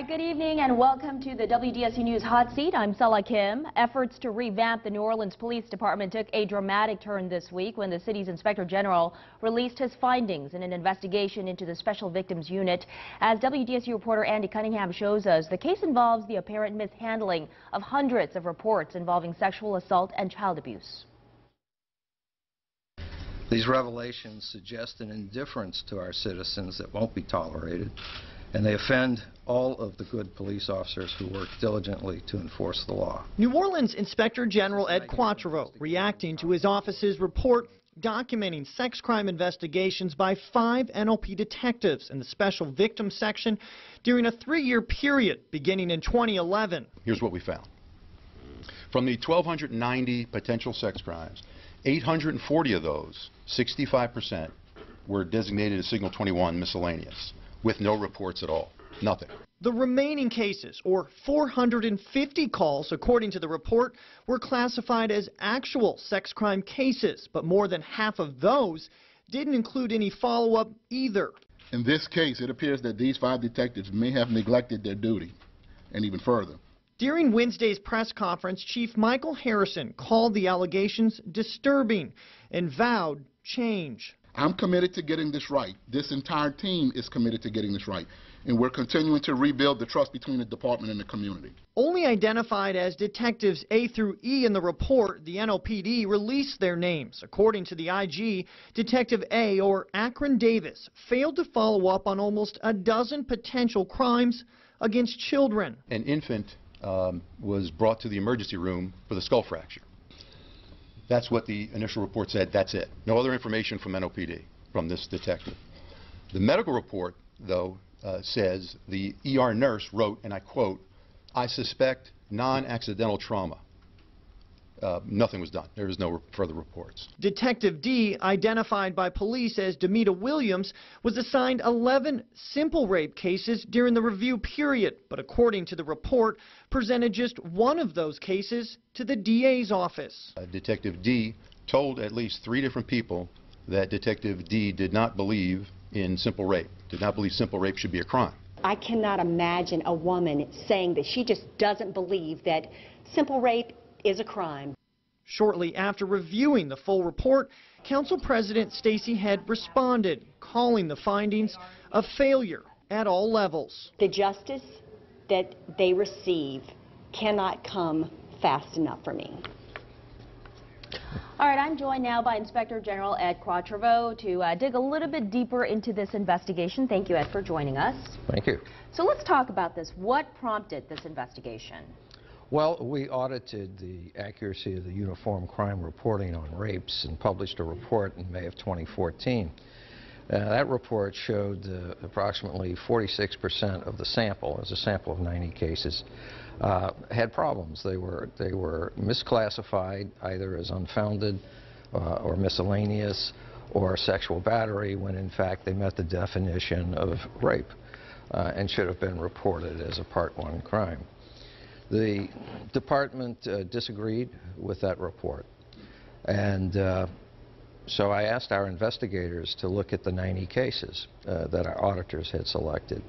Good evening and welcome to the WDSU News Hot Seat. I'm Sela Kim. Efforts to revamp the New Orleans Police Department took a dramatic turn this week when the city's Inspector General released his findings in an investigation into the Special Victims Unit. As WDSU reporter Andy Cunningham shows us, the case involves the apparent mishandling of hundreds of reports involving sexual assault and child abuse. These revelations suggest an indifference to our citizens that won't be tolerated, and they offend all of the good police officers who work diligently to enforce the law. New Orleans Inspector General Ed Quattro reacting to his office's report documenting sex crime investigations by 5 NOP detectives in the Special Victims Section during a 3-year period beginning in 2011. Here's what we found. From the 1,290 potential sex crimes, 840 of those, 65%, were designated as Signal 21 miscellaneous, with no reports at all. Nothing. The remaining cases, or 450 calls, according to the report, were classified as actual sex crime cases, but more than half of those didn't include any follow-up either. In this case, it appears that these 5 detectives may have neglected their duty, and even further. During Wednesday's press conference, Chief Michael Harrison called the allegations disturbing and vowed change. I'm committed to getting this right. This entire team is committed to getting this right. And we're continuing to rebuild the trust between the department and the community. Only identified as detectives A through E in the report, the NOPD released their names. According to the IG, Detective A, or Akron Davis, failed to follow up on almost a dozen potential crimes against children. An infant was brought to the emergency room for the skull fracture. That's what the initial report said. That's it. No other information from NOPD, from this detective. The medical report, though, says the ER nurse wrote, and I quote, "I suspect non-accidental trauma." Nothing was done. There was no further reports. Detective D, identified by police as Demita Williams, was assigned 11 simple rape cases during the review period, but according to the report, presented just one of those cases to the DA's office. Detective D told at least 3 different people that Detective D did not believe in simple rape, did not believe simple rape should be a crime. I cannot imagine a woman saying that she just doesn't believe that simple rape is a crime. Shortly after reviewing the full report, Council President Stacey Head responded, calling the findings a failure at all levels. The justice that they receive cannot come fast enough for me. All right, I'm joined now by Inspector General Ed Quattro to dig a little bit deeper into this investigation. Thank you, Ed, for joining us. Thank you. So let's talk about this. What prompted this investigation? Well, we audited the accuracy of the Uniform Crime Reporting on rapes and published a report in May of 2014. That report showed approximately 46% of the sample, as a sample of 90 cases, had problems. They were misclassified either as unfounded or miscellaneous or sexual battery when in fact they met the definition of rape and should have been reported as a Part 1 crime. The department disagreed with that report, and so I asked our investigators to look at the 90 cases that our auditors had selected,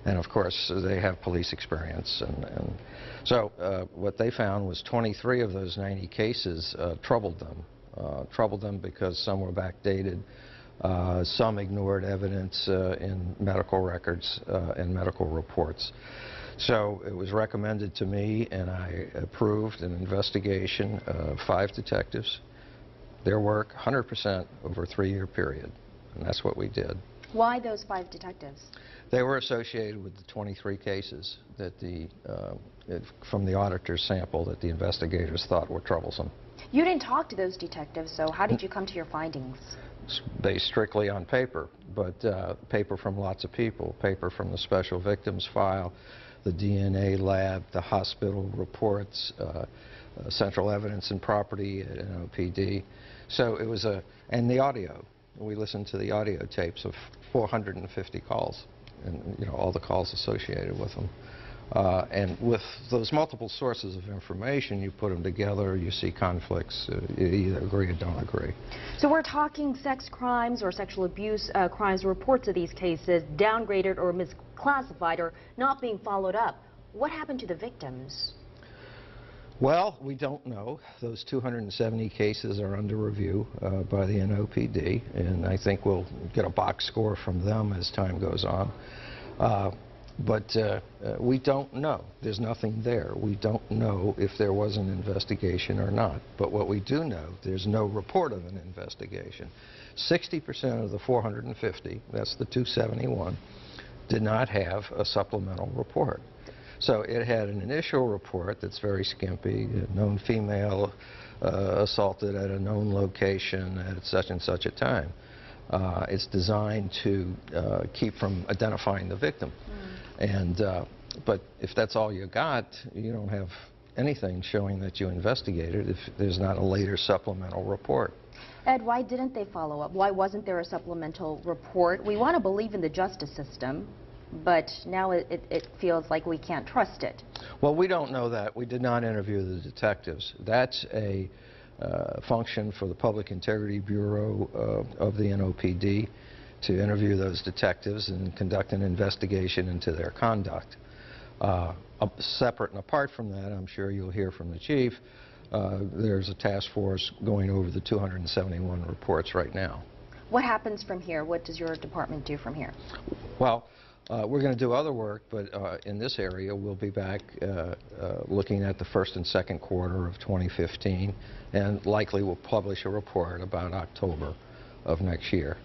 and of course they have police experience, and so what they found was 23 of those 90 cases troubled them because some were backdated, some ignored evidence in medical records and medical reports. So it was recommended to me, and I approved an investigation of 5 detectives, their work 100% over a 3-year period, and that's what we did. Why those 5 detectives? They were associated with the 23 cases that from the auditor's sample that the investigators thought were troublesome. You didn't talk to those detectives, so how did you come to your findings? Based strictly on paper, but paper from lots of people, paper from the Special Victims File, the DNA lab, the hospital reports, central evidence and property at NOPD. So it was and the audio. We listened to the audio tapes of 450 calls, and all the calls associated with them. And with those multiple sources of information, you put them together, you see conflicts, you either agree or don't agree. So we're talking sex crimes or sexual abuse crimes, reports of these cases downgraded or classified or not being followed up. What happened to the victims? Well, we don't know. Those 270 cases are under review by the NOPD, and I think we'll get a box score from them as time goes on. But we don't know. There's nothing there. We don't know if there was an investigation or not. But what we do know, there's no report of an investigation. 60% of the 450, that's the 271, did not have a supplemental report. So it had an initial report that's very skimpy, a known female assaulted at a known location at such and such a time. It's designed to keep from identifying the victim. But if that's all you got, you don't have anything showing that you investigated if there's not a later supplemental report. Ed, why didn't they follow up? Why wasn't there a supplemental report? We want to believe in the justice system, but now it feels like we can't trust it. Well, we don't know that. We did not interview the detectives. That's a function for the Public Integrity Bureau of the NOPD to interview those detectives and conduct an investigation into their conduct. Separate and apart from that, I'm sure you'll hear from the chief, there's a task force going over the 271 reports right now. What happens from here? What does your department do from here? Well, we're going to do other work, but in this area we'll be back looking at the first and second quarter of 2015, and likely we'll publish a report about October of next year.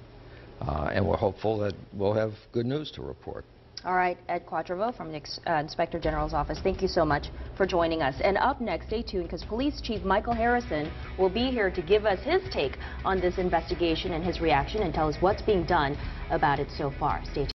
And we're hopeful that we'll have good news to report. All right, Ed Quatrevo from the Inspector General's office, thank you so much for joining us. And up next, stay tuned, because Police Chief Michael Harrison will be here to give us his take on this investigation and his reaction and tell us what's being done about it so far. Stay tuned.